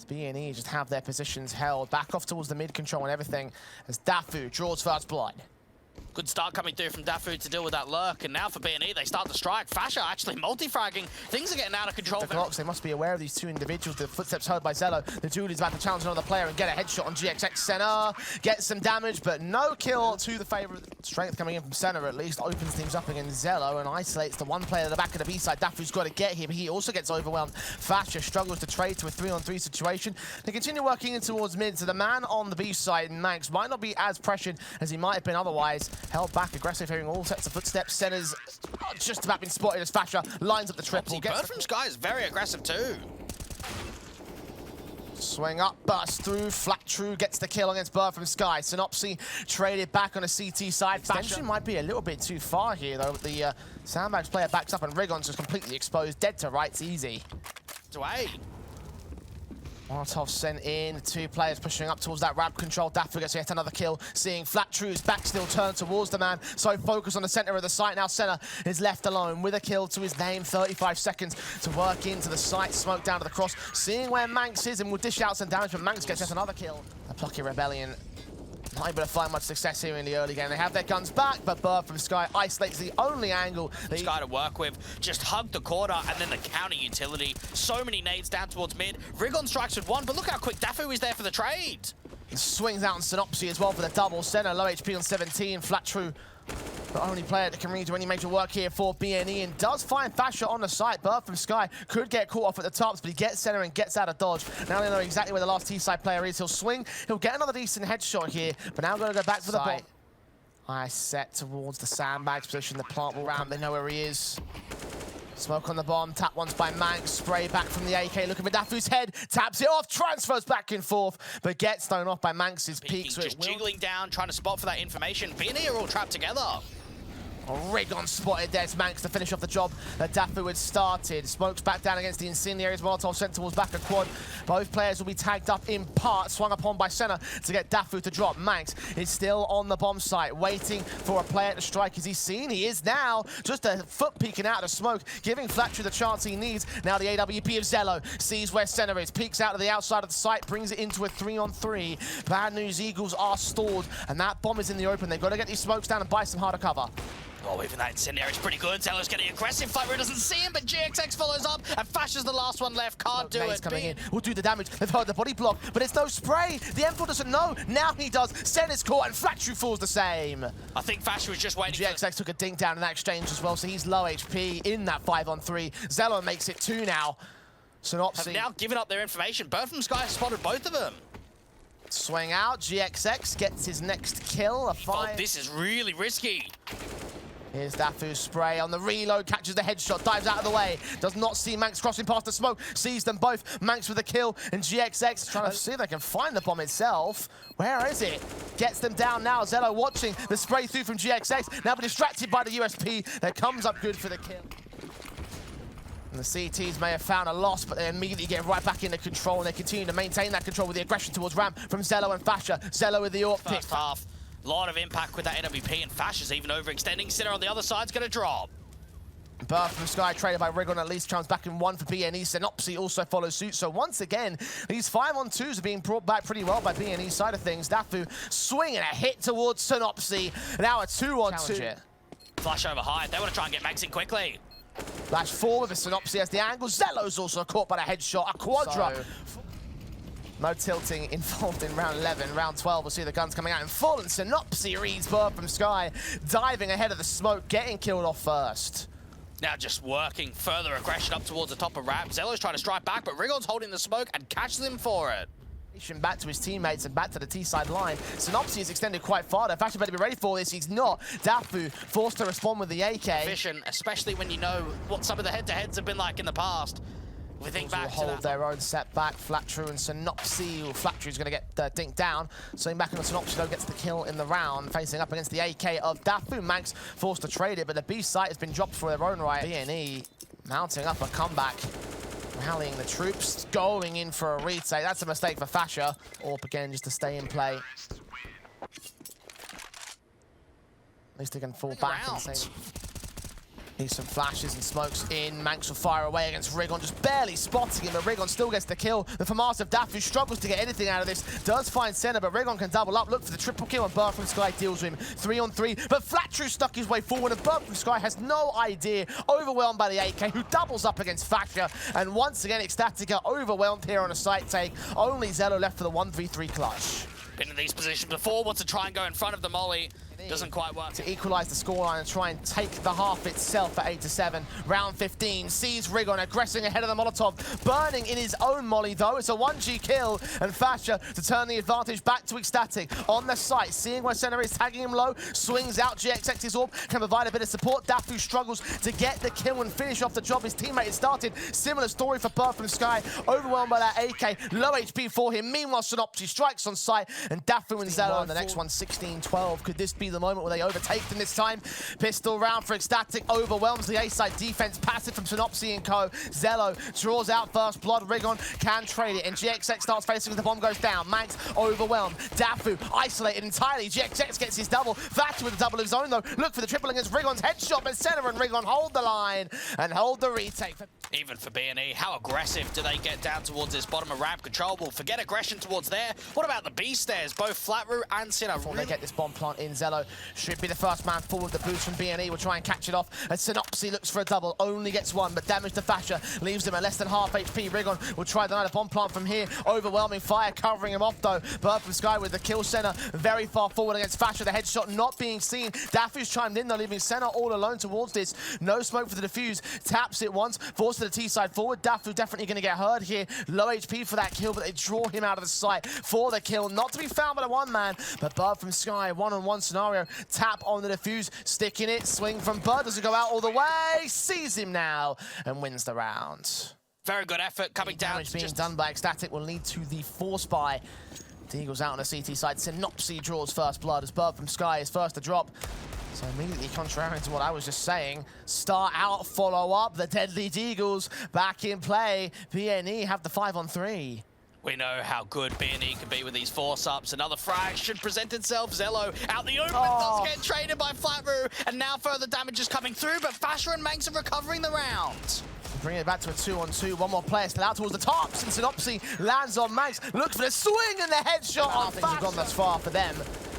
B&E just have their positions held. Back off towards the mid control and everything as Dafu draws first blood. Good start coming through from Dafu to deal with that lurk, and now for B&E, they start to strike. Fasha actually multi-fragging. Things are getting out of control. The clocks, they must be aware of these two individuals. The footsteps heard by XELLOW. The dude is about to challenge another player and get a headshot on GXX center. Gets some damage, but no kill to the favor of the strength coming in from center. At least opens things up against XELLOW and isolates the one player at the back of the B side. Dafu's got to get here, but he also gets overwhelmed. Fasha struggles to trade to a 3-on-3 situation. They continue working in towards mid, so the man on the B side, Max, might not be as pressured as he might have been otherwise. Held back, aggressive, hearing all sets of footsteps. Center's just about been spotted as Fasha lines up the triple. Bird from Sky is very aggressive too. Swing up, burst through. Flat True gets the kill against Bird from Sky. Synopsy traded back on a CT side. Extension might be a little bit too far here though. The Sandbags player backs up and Rigon's just completely exposed. Dead to rights, easy. It's away. Molotov sent in, two players pushing up towards that ramp control. Dafu gets yet another kill, seeing Flat True's back still turned towards the man. So focused on the center of the site. Now center is left alone with a kill to his name. 35 seconds to work into the site. Smoke down to the cross. Seeing where Manx is and will dish out some damage, but Manx gets yet another kill. A plucky Rebellion not able to find much success here in the early game. They have their guns back, but Bird from Sky isolates the only angle. Sky to work with, just hug the corner and then the counter utility. So many nades down towards mid. Rigon strikes with one, but look how quick Dafu is there for the trade. Swings out on Synopsy as well for the double. Center, low HP on 17. Flat True, the only player that can really do any major work here for B&E, and does find Fasha on the site. Bird from Sky could get caught off at the tops, but he gets center and gets out of dodge. Now they know exactly where the last T-side player is. He'll swing, he'll get another decent headshot here, but now going to go back for the bomb. High set towards the Sandbags position. The plant will ramp, they know where he is. Smoke on the bomb, tap once by Manx, spray back from the AK, looking for Dafu's head, taps it off, transfers back and forth, but gets thrown off by Manx's peak. So just jiggling down, trying to spot for that information. B&E are all trapped together. Rigon spotted there. It's Manx to finish off the job that Dafu had started. Smokes back down against the incendiaries. Molotov sent towards back a quad. Both players will be tagged up in part. Swung upon by center to get Dafu to drop. Manx is still on the bomb site, waiting for a player to strike. Is he seen? He is now. Just a foot peeking out of smoke, giving Flat True the chance he needs. Now the AWP of XELLOW sees where center is. Peeks out to the outside of the site, brings it into a 3-on-3. Bad news, Eagles are stalled, and that bomb is in the open. They've got to get these smokes down and buy some harder cover. Oh, even that incendiary is pretty good. XELLOW's getting aggressive. Flatroo doesn't see him, but GXX follows up, and Fasha's the last one left. Can't do it. Coming in will do the damage. They've heard the body block, but it's no spray. The M4 doesn't know. Now he does. Center's caught, and Flatroo falls the same. I think Fasha was just waiting. GXX took a dink down in that exchange as well, so he's low HP in that 5-on-3. XELLOW makes it 2 now. Synopsy have now given up their information. Bird from Sky spotted both of them. Swing out. GXX gets his next kill. A 5. Oh, this is really risky. Here's Dafu's spray on the reload, catches the headshot, dives out of the way. Does not see Manx crossing past the smoke, sees them both. Manx with the kill, and GXX trying to see if they can find the bomb itself. Where is it? Gets them down now. XELLOW watching the spray through from GXX, now distracted by the USP that comes up good for the kill. And the CTs may have found a loss, but they immediately get right back into control, and they continue to maintain that control with the aggression towards ramp from XELLOW and Fasha. XELLOW with the AWP pick. First half. Lot of impact with that AWP, and Fasha's even overextending. Center on the other side's going to drop. Bird from Sky traded by Rigon, at least comes back in 1 for B&E. Synopsy also follows suit. So once again, these 5-on-2s are being brought back pretty well by B&E side of things. Dafu swinging a hit towards Synopsy. Now a 2-on-2. Flash over high. They want to try and get Max in quickly. Flash forward with Synopsy as the angle. XELLOW's also caught by the headshot. A quadra. No tilting involved in round 11. Round 12, we'll see the guns coming out in full, and Synopsy reads Bird from Sky, diving ahead of the smoke, getting killed off first. Now just working further aggression up towards the top of ramp. XELLOW's trying to strike back, but Rigon's holding the smoke and catches him for it. Back to his teammates and back to the T-side line. Synopsy is extended quite far. In fact, you better be ready for this. He's not. Dafu forced to respond with the AK. Efficient, especially when you know what some of the head-to-heads have been like in the past. We think back to hold their own setback. Flat True and Synopsy. Flat True's going to get dinked down. Swing back on Synopsy, though, gets the kill in the round. Facing up against the AK of Dafu. Manx forced to trade it, but the B site has been dropped for their own right. B&E mounting up a comeback. Rallying the troops, going in for a retake. That's a mistake for Fasha. Orp again just to stay in play. At least they can fall back and say. Needs some flashes and smokes in. Manx will fire away against Rigon, just barely spotting him, but Rigon still gets the kill. The FAMAS of Dafu struggles to get anything out of this. Does find Senna, but Rigon can double up. Look for the triple kill, and Bird from Sky deals with him 3-on-3. But Flatru stuck his way forward, and Bird from Sky has no idea. Overwhelmed by the AK, who doubles up against Fascia. And once again, XELLOW are overwhelmed here on a site take. Only XELLOW left for the 1v3 clutch. Been in these positions before, wants to try and go in front of the molly. Doesn't quite work. To equalise the scoreline and try and take the half itself at 8-7. Round 15 sees Rigon aggressing ahead of the Molotov, burning in his own molly though. It's a 1G kill, and Fascia to turn the advantage back to XELLOW on the site, seeing where Senna is, tagging him low, swings out GXX's orb, can provide a bit of support. Dafu struggles to get the kill and finish off the job his teammate had started. Similar story for Bird from Sky, overwhelmed by that AK, low HP for him. Meanwhile, Synopsy strikes on site, and Dafu and XELLOW on the next one, 16-12. Could this be the moment where they overtake them this time? Pistol round for XELLOW, overwhelms the A-side defense, passive from Synopsy and co. XELLOW draws out first blood. Rigon can trade it, and GXX starts facing as the bomb goes down. Manx overwhelmed. Dafu isolated entirely. GXX gets his double. Thatcher with a double of his own though. Look for the triple against Rigon's headshot, but Senna and Rigon hold the line and hold the retake. Even for B&E, how aggressive do they get down towards this bottom of ramp control? Well, forget aggression towards there. What about the B stairs? Both Flatru and Sinner. Before they get this bomb plant in, XELLOW should be the first man forward. The boost from B&E will try and catch it off as Synopsy looks for a double, only gets one, but damage to Fascia leaves him at less than half HP. Rigon will try to deny the bomb plant from here. Overwhelming fire covering him off though. Bird from Sky with the kill. Senna very far forward against Fascia. The headshot not being seen. Dafu's chimed in though, leaving Senna all alone towards this. No smoke for the defuse. Taps it once, forced to the T side forward. Dafu definitely going to get hurt here. Low HP for that kill, but they draw him out of the sight for the kill. Not to be found by the one man, but Bird from Sky, one-on-one scenario. Tap on the defuse, sticking it. Swing from Bird, doesn't go out all the way. Sees him now and wins the round. Very good effort coming down. Damage being done by XELLOW will lead to the force buy. The Eagles out on the CT side. Synopsy draws first blood as Bird from Sky is first to drop. So immediately contrary to what I was just saying, start out, follow up. The Deadly Deagles back in play. B&E have the 5-on-3. We know how good B&E can be with these force-ups. Another frag should present itself. XELLOW out the open, does get traded by Flatru, and now further damage is coming through, but Fascia and Manx are recovering the round. Bring it back to a 2-on-2. One more player still out towards the tops, and Synopsy lands on Manx. Looks for the swing and the headshot on Fascia. Gone thus far for them.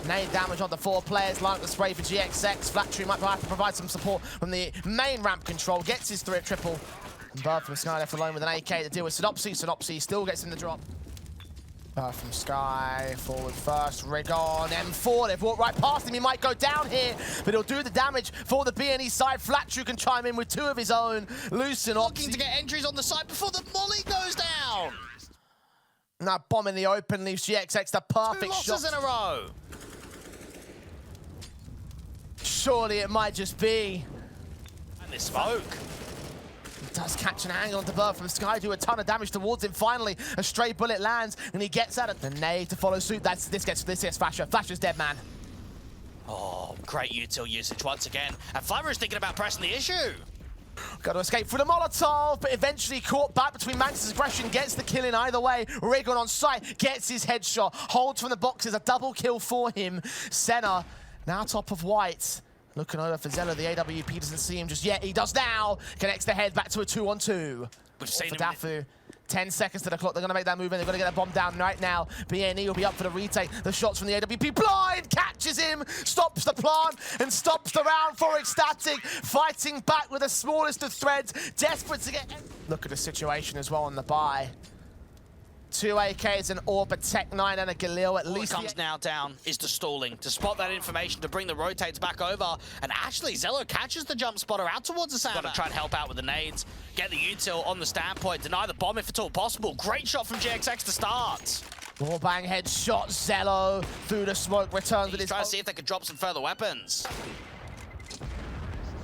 Nade damage on the 4 players. Line up the spray for GXX. Flatru might have to provide some support from the main ramp control. Gets his 3 triple. And Bird from Sky left alone with an AK to deal with Synopsy. Synopsy still gets in the drop. Bird from Sky, forward first, Rigon, M4, they've walked right past him, he might go down here, but he'll do the damage for the B&E side. Flatru can chime in with 2 of his own. Loosen up. Looking to get entries on the side before the molly goes down. And that bomb in the open leaves GXX the perfect 2 losses shot. in a row. Surely it might just be. And this smoke. Does catch an angle onto Bird from Sky, do a ton of damage towards him. Finally, a stray bullet lands, and he gets at it. The nade to follow suit. This gets Fascia. Fascia's dead, man. Oh, great util usage once again. And Flatru's thinking about pressing the issue. Got to escape through the Molotov, but eventually caught back between Manx's aggression, gets the kill in either way. Rigon on site, gets his headshot, holds from the boxes, a double kill for him. Senna, now top of white. Looking over for XELLOW, the AWP doesn't see him just yet. He does now. Connects the head back to a 2-on-2. We've seen for him. Dafu. 10 seconds to the clock. They're going to make that move in. They're going to get a bomb down right now. B&E will be up for the retake. The shots from the AWP. Blind catches him, stops the plant, and stops the round for XELLOW. Fighting back with the smallest of threads. Desperate to get... Look at the situation as well on the buy. 2 AKs, an AWP, a Tech 9 and a Galil. At least comes now down is the stalling to spot that information to bring the rotates back over, and actually XELLOW catches the jump spotter out towards the sandbag. Got to try and help out with the nades, get the util on the standpoint, deny the bomb if at all possible. Great shot from GXX to start. Wallbang headshot, XELLOW through the smoke, returns with his... Trying to see if they could drop some further weapons.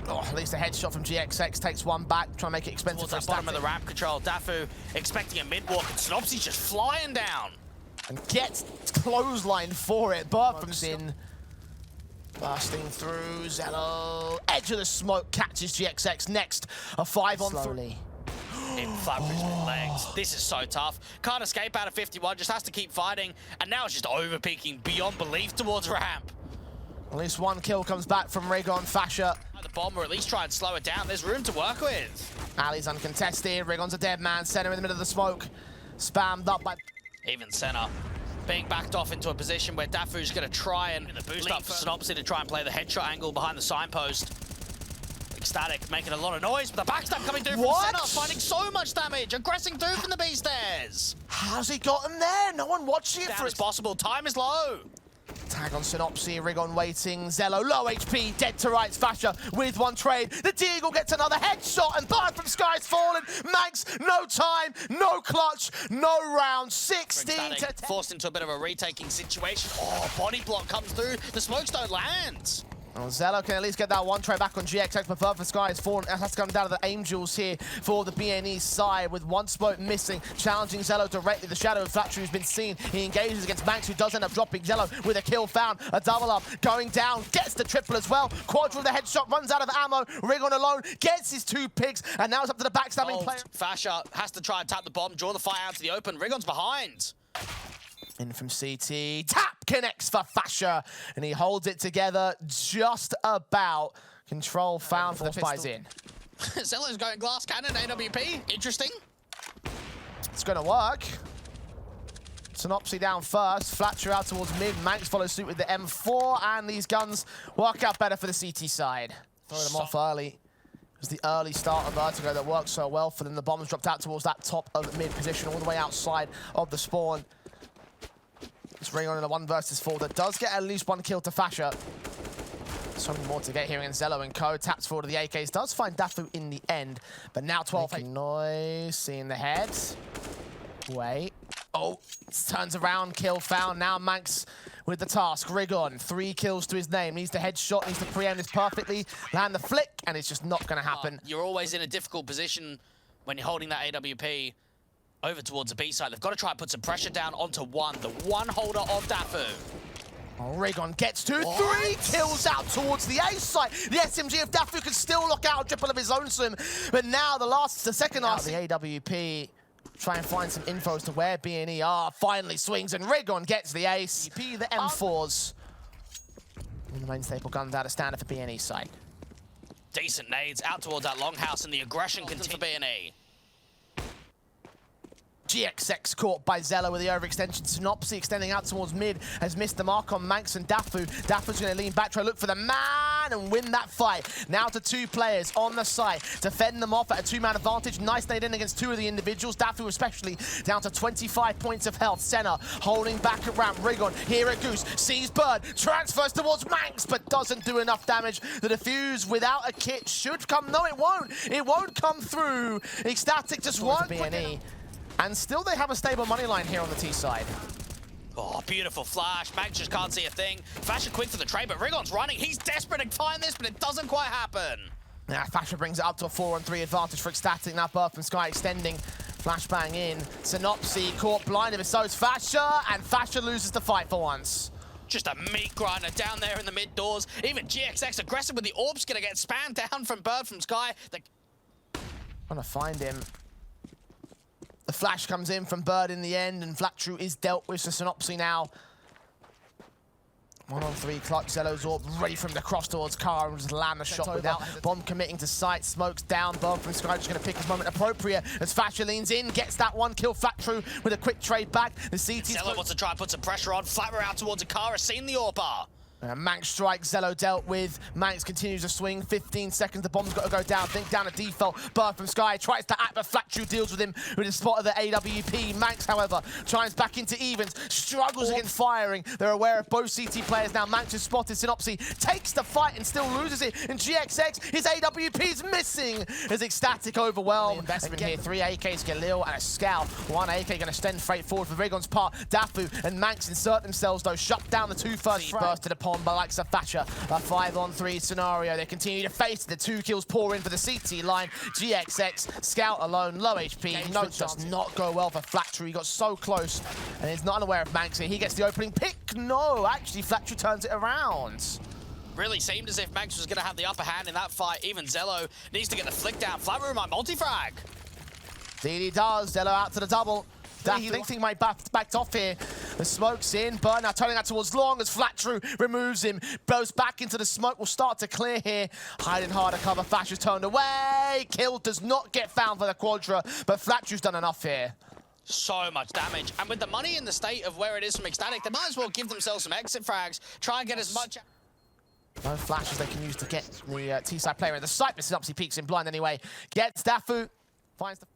Oh, at least a headshot from GXX takes one back, trying to make it expensive for the bottom of the ramp control. Dafu expecting a mid-walk, and Synopsy's just flying down. And gets clothesline for it. Bird from in. Bursting through, XELLOW. Edge of the smoke catches GXX. Next, a 5-on-3. In Flatru's legs. This is so tough. Can't escape out of 51, just has to keep fighting. And now it's just overpeaking beyond belief towards ramp. At least one kill comes back from Rigon. Fascia The bomb, or at least try and slow it down. There's room to work with. Ali's uncontested. Rigon's a dead man. Center in the middle of the smoke. Spammed up by... Even center being backed off into a position where Dafu's going to try and boost up for Synopsy to try and play the headshot angle behind the signpost. XELLOW making a lot of noise, but the backstab coming through from center, finding so much damage, aggressing through from the B stairs. How's he got him there? No one watching it Down for as possible. Time is low. Tag on Synopsy, Rigon waiting, XELLOW, low HP, dead to rights, Fasher with one trade. The Deagle gets another headshot, and Bird from Sky's fallen. Manx, no time, no clutch, no round, 16 to 10. Forced into a bit of a retaking situation. Oh, body block comes through. The smokes don't land. Well, XELLOW can at least get that one trade back on GXX, but Bird from Sky has fallen. That's come down to the Angels here for the BNE side with one smoke missing, challenging XELLOW directly. The shadow of Flatchew has been seen. He engages against Manx, who does end up dropping XELLOW with a kill found. A double up, going down, gets the triple as well. Quadra with the headshot, runs out of ammo. Rigon alone, gets his 2 picks, and now it's up to the backstabbing player. Fasher has to try and tap the bomb, draw the fire out to the open. Rigon's behind. In from CT, tap connects for Fasher, and he holds it together just about. Control found for the buys in. XELLOW's going glass cannon, AWP, interesting. It's gonna work. Synopsy down first, Flatcher out towards mid, Manx follows suit with the M4, and these guns work out better for the CT side. Throw them off early. It was the early start of Vertigo that worked so well for them. The bombs dropped out towards that top of mid position, all the way outside of the spawn. It's Rigon in a 1 versus 4 that does get at least 1 kill to Fasher. So many more to get here in XELLOW and co. Taps forward to the AKs. Does find Dafu in the end. But now 12. Making noise. Seeing the head. Wait. Oh. Turns around. Kill found. Now Manx with the task. Rigon. 3 kills to his name. Needs the headshot. Needs to preempt this perfectly. Land the flick. And it's just not going to happen. You're always in a difficult position when you're holding that AWP over towards the B side. They've got to try and put some pressure down onto one. The one holder of Dafu. Oh, Rigon gets 2, 3 kills out towards the A site. The SMG of Dafu can still lock out a triple of his own swim. But now the second RC. The AWP try and find some info as to where BNE are. Finally swings and Rigon gets the ace. The M4s. And the main staple guns out of standard for BNE side. Decent nades out towards that longhouse, and the aggression continues for BNE. GXX caught by XELLOW with the overextension. Synopsy extending out towards mid has missed the mark on Manx and Dafu. Dafu's going to lean back, try to look for the man and win that fight. Now to 2 players on the side to fend them off at a 2-man advantage. Nice nade in against 2 of the individuals. Dafu especially down to 25 points of health. Senna holding back around Rigon. Here at Goose sees Bird, transfers towards Manx but doesn't do enough damage. The defuse without a kit should come. No, it won't. It won't come through. XELLOW just won't. BNE. And still they have a stable money line here on the T side. Oh, beautiful flash. Manx just can't see a thing. Fasher quick for the trade, but Rigon's running. He's desperate to find this, but it doesn't quite happen. Now Fasher brings it up to a 4-on-3 advantage for XELLOW. Now Bird from Sky extending. Flashbang in. Synopsy caught blind if it so is Fasher, and Fasher loses the fight for once. Just a meat grinder down there in the mid doors. Even GXX aggressive with the orbs, gonna get spammed down from Bird from Sky. Trying to find him. The flash comes in from Bird in the end, and Flatchew is dealt with. So Synopsy now 1-on-3 clutch. XELLOW's orb ready for him to cross towards Car and just land the shot without bomb committing to sight. Smokes down. Bird from Sky just going to pick his moment appropriate as Fasher leans in, gets that 1 kill. Flatchew with a quick trade back. The CT's XELLOW wants to try and put some pressure on. Flatmer out towards Akara, seen the orb. Manx strike, XELLOW dealt with. Manx continues to swing, 15 seconds, the bomb's got to go down. Think down a default. Bird from Sky tries to act, but Flatchew deals with him with a spot of the AWP. Manx, however, tries back into evens, struggles against firing. They're aware of both CT players now. Manx is spotted. Synopsy takes the fight and still loses it. And GXX, his AWP's missing as XELLOW overwhelmed. Investment here, 3 AKs, Galil and a Scout. 1 AK going to extend straight forward for Rigon's part. Dafu and Manx insert themselves though, shut down the 2 first. Bursted upon by like Fasher. A 5-on-3 scenario. They continue to face the 2 kills pour in for the CT line. GXX, Scout alone, low HP. No, does not go well for Flatchew. He got so close and he's not unaware of Manx here. He gets the opening pick. No, actually Flatchew turns it around. Really seemed as if Manx was going to have the upper hand in that fight. Even XELLOW needs to get the flick down. Flatmer might multi-frag. Indeed he does. XELLOW out to the double. He thinks he might backed off here. The smoke's in. Burn now turning out towards Long as Flatru removes him. Goes back into the smoke. Will start to clear here. Hiding harder cover. Flash is turned away. Kill does not get found for the Quadra, but Flatru's done enough here. So much damage. And with the money in the state of where it is from XELLOW, they might as well give themselves some exit frags. Try and get as much... No flashes they can use to get the T-side player in the sight, but Synopsy peeks in blind anyway. Gets Dafu, finds the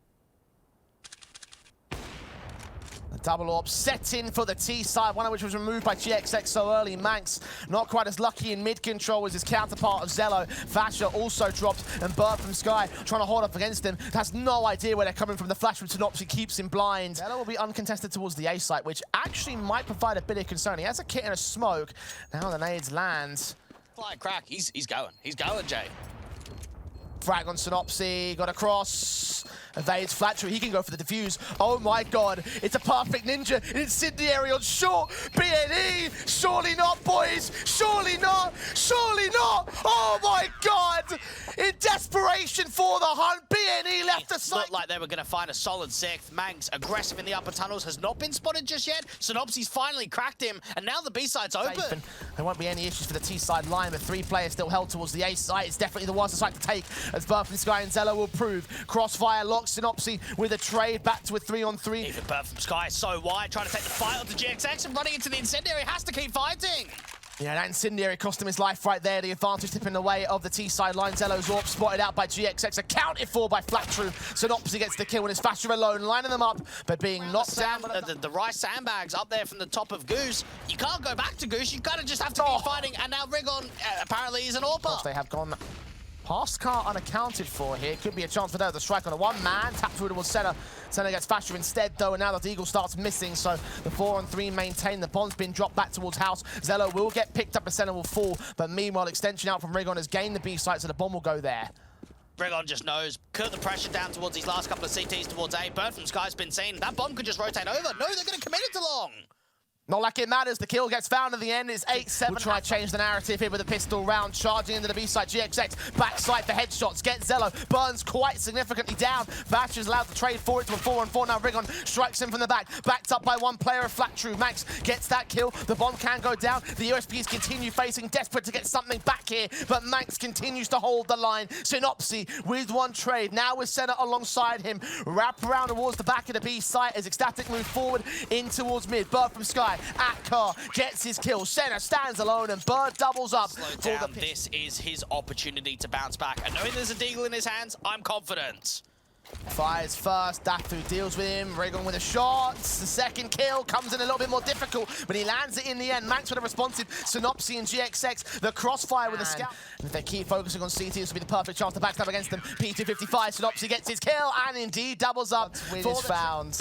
double orb set in for the T-side, one of which was removed by GXX so early. Manx not quite as lucky in mid-control as his counterpart of XELLOW. Fasher also drops, and Bird from Sky trying to hold up against him. Has no idea where they're coming from. The flash from Synopsy keeps him blind. XELLOW will be uncontested towards the A site, which actually might provide a bit of concern. He has a kit and a smoke. Now the nades land. Fly crack, he's going. He's going, Jay. Frag on Synopsy, got a cross, evades Flatru, he can go for the defuse. Oh my god, it's a perfect ninja, incendiary on short, BNE, surely not boys, surely not, surely not, oh my god! In desperation for the hunt, BNE left the site. Looked like they were going to find a solid sixth. Manx, aggressive in the upper tunnels, has not been spotted just yet. Synopsy's finally cracked him, and now the B side's open. There won't be any issues for the T side line, but 3 players still held towards the A site. It's definitely the worst site to take, as Bird from Sky and XELLOW will prove. Crossfire locks Synopsy with a trade back to a 3-on-3. Even Bird from Sky is so wide, trying to take the fight onto GXX and running into the incendiary, has to keep fighting. Yeah, that incendiary cost him his life right there. The advantage tipping the way of the T-side line. XELLOW's orb spotted out by GXX, accounted for by Flatru. Synopsy gets the kill when it's Fasher alone, lining them up, but being knocked down. The rice sandbags up there from the top of Goose. You can't go back to Goose, you kind of just have to keep fighting, and now Rigon apparently is an AWPer. They have gone past car unaccounted for here. Could be a chance for them to strike on a one-man. Tap through towards Center. Center gets Fasher instead, though, and now the Eagle starts missing, so the 4-on-3 maintained. The bomb's been dropped back towards House. XELLOW will get picked up, the Center will fall, but meanwhile, extension out from Rigon has gained the B site, so the bomb will go there. Rigon just knows, cut the pressure down towards these last couple of CTs towards A. Bird from Sky's been seen. That bomb could just rotate over. No, they're going to commit it to Long. Not like it matters. The kill gets found at the end. It's 8-7. We'll try to change the narrative here with a pistol round. Charging into the B side. GXX backside for headshots. Gets XELLOW. Burns quite significantly down. Fasher's allowed to trade for it to a 4-on-4. Now Rigon strikes him from the back. Backed up by one player of Flatru. Max gets that kill. The bomb can go down. The USPs continue facing, desperate to get something back here. But Max continues to hold the line. Synopsy with one trade. Now with Center alongside him. Wrap around towards the back of the B site as XELLOW move forward in towards mid. Bird from Sky at car gets his kill. Center stands alone and Bird doubles up. Slow down. This is his opportunity to bounce back. And knowing there's a deagle in his hands, I'm confident. Fires first, Dafu deals with him, Rigon with a shot. The second kill comes in a little bit more difficult, but he lands it in the end. Manx with a responsive, Synopsy and GXX, the crossfire with a scout. And if they keep focusing on CT, this will be the perfect chance to backstab against them. P255, Synopsy gets his kill, and indeed doubles up. Win is found.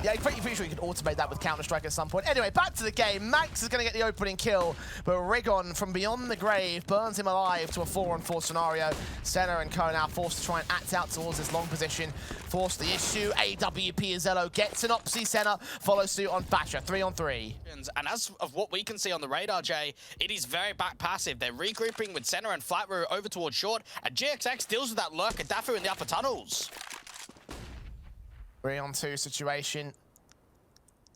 Yeah, pretty sure you could automate that with Counter-Strike at some point. Anyway, back to the game. Max is going to get the opening kill, but Rigon from beyond the grave burns him alive to a 4-on-4 scenario. Center and Co now forced to try and act out towards this long position. Force the issue. AWP as XELLOW gets Synopsy. Center follows suit on Fasher. 3-on-3. And as of what we can see on the radar, Jay, it is very back passive. They're regrouping with Center and Flatru over towards short, and GXX deals with that lurker Dafu in the upper tunnels. 3-on-2 situation.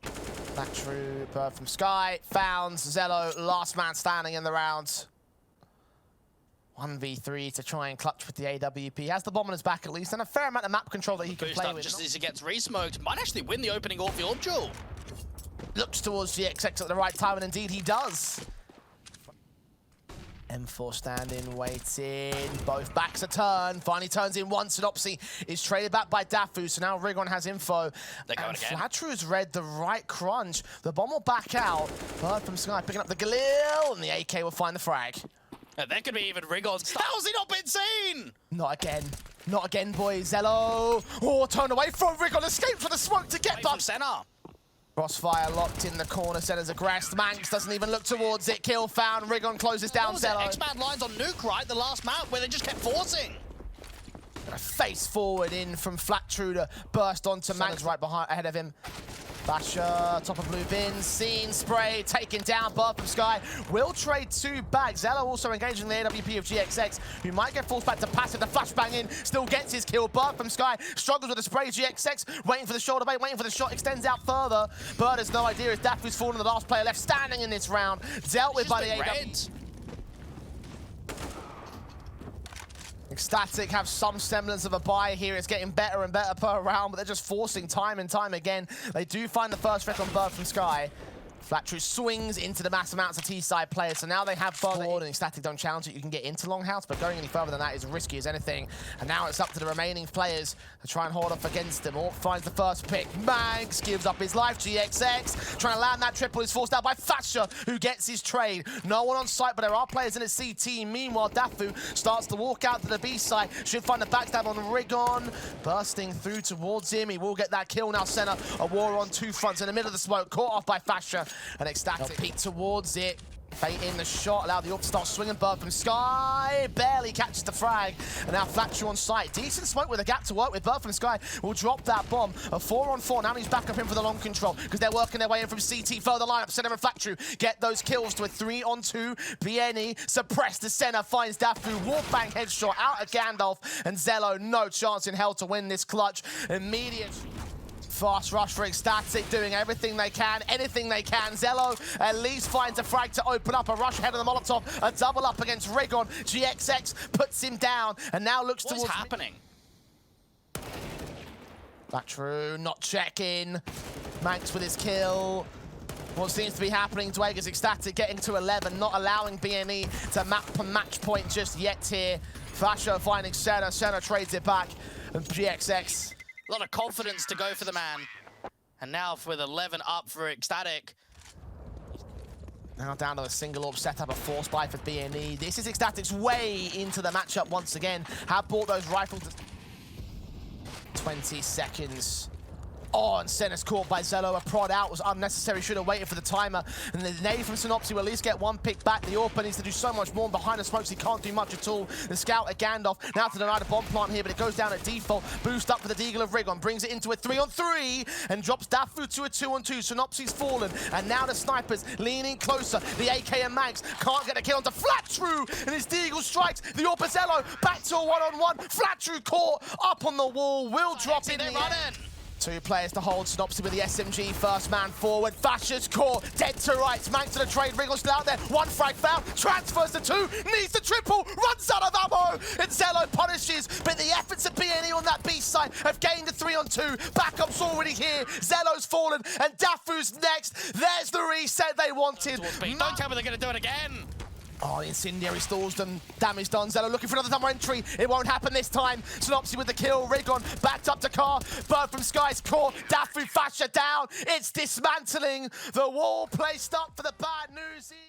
Flatru, Bird from Sky, found XELLOW, last man standing in the round. 1v3 to try and clutch with the AWP. Has the bomb on his back at least, and a fair amount of map control that he can play with. Just as he gets re-smoked, might actually win the opening orb duel. Looks towards GXX at the right time, and indeed he does. M4 standing, waiting, both backs a turn, finally turns in one. Synopsy is traded back by Dafu, so now Rigon has info. They're going again. Flatru's read the right crunch. The bomb will back out. Bird from Sky picking up the Galil, and the AK will find the frag. There could be even Rigon's. How's he not been seen? Not again. Not again, boys. XELLOW. Oh, turned away from Rigon, escapes with the smoke to get up. Center. Crossfire locked in the corner, Center's aggressed. Manx doesn't even look towards it. Kill found, Rigon closes down XELLOW. X-Bad lines on Nuke, right? The last map where they just kept forcing. A face forward in from Flatru to burst onto Manx right behind, ahead of him. Basher, top of blue bin, seen, spray, taken down, Bird from Sky. Will trade 2 back. XELLOW also engaging the AWP of GXX, who might get forced back to passive. The flashbang in, still gets his kill. Bird from Sky struggles with the spray. GXX waiting for the shoulder bait, waiting for the shot, extends out further. Bird has no idea as Dafu's fallen, the last player left standing in this round. Dealt with by the AWP. XELLOW have some semblance of a buy here. It's getting better and better per round, but they're just forcing time and time again. They do find the first threat on Bird from Sky. Flattrue swings into the mass amounts of T-side players, so now they have forward, and XELLOW don't challenge it. You can get into Longhouse, but going any further than that is risky as anything. And now it's up to the remaining players to try and hold off against them. Orc finds the first pick. Mags gives up his life. GXX trying to land that triple is forced out by Fasher, who gets his trade. No one on site, but there are players in a CT. Meanwhile, Dafu starts to walk out to the B side. Should find the backstab on Rigon. Bursting through towards him. He will get that kill now. Center, a war on 2 fronts in the middle of the smoke. Caught off by Fasher. And XELLOW peek towards it, bait in the shot, allow the Orc to start swinging. Bird from Sky barely catches the frag, and now Flattrue on site. Decent smoke with a gap to work with. Bird from Sky will drop that bomb. A 4-on-4, now he's back up in for the long control, because they're working their way in from CT. Further lineup, Center and Flattrue get those kills to a 3-on-2. BNE suppressed the center, finds Dafu, wallbang headshot out of Gandalf, and XELLOW no chance in hell to win this clutch. Immediate fast rush for XELLOW, doing everything they can, anything they can. XELLOW at least finds a frag to open up, a rush ahead of the Molotov, a double up against Rigon. GXX puts him down, and now looks towards... What's happening? Flattrue not checking. Manx with his kill. What seems to be happening, Dwayne, is XELLOW getting to 11, not allowing BNE to map a match point just yet here. Fasher finding Senna, Senna trades it back, and GXX. A lot of confidence to go for the man. And now with 11 up for XELLOW. Now down to a single orb setup, a force buy for BNE. This is XELLOW's way into the matchup once again. Have bought those rifles. 20 seconds. Oh, and Senna's caught by XELLOW. A prod out was unnecessary. Should have waited for the timer. And the nade from Synopsy will at least get 1 pick back. The Orpa needs to do so much more. And behind the smokes, he can't do much at all. The scout at Gandalf. Now to deny the bomb plant here, but it goes down at default. Boost up for the Deagle of Rigon. Brings it into a 3-on-3 and drops Dafu to a 2-on-2. Synopsy's fallen. And now the snipers leaning closer. The AK and Mags can't get a kill onto Flattrue. And his Deagle strikes. The Orpa XELLOW back to a 1-on-1. Flattrue caught up on the wall. Will drop in the end. 2 players to hold. Synopsy with the SMG, first man forward. Fasher's caught, dead to rights. Manx to the trade, Riggle's still out there. 1 frag foul, transfers to 2, needs the triple, runs out of ammo. And XELLOW punishes, but the efforts of BNE on that B side have gained a 3-on-2. Backup's already here. XELLOW's fallen, and Dafu's next. There's the reset they wanted. Don't tell me they're going to do it again. Oh, the incendiary stalls them. Damage done. XELLOW looking for another summer entry. It won't happen this time. Synopsy with the kill. Rigon backed up to car. Bird from Sky's caught. Dafu Fasher down. It's dismantling. The wall placed up for the bad news.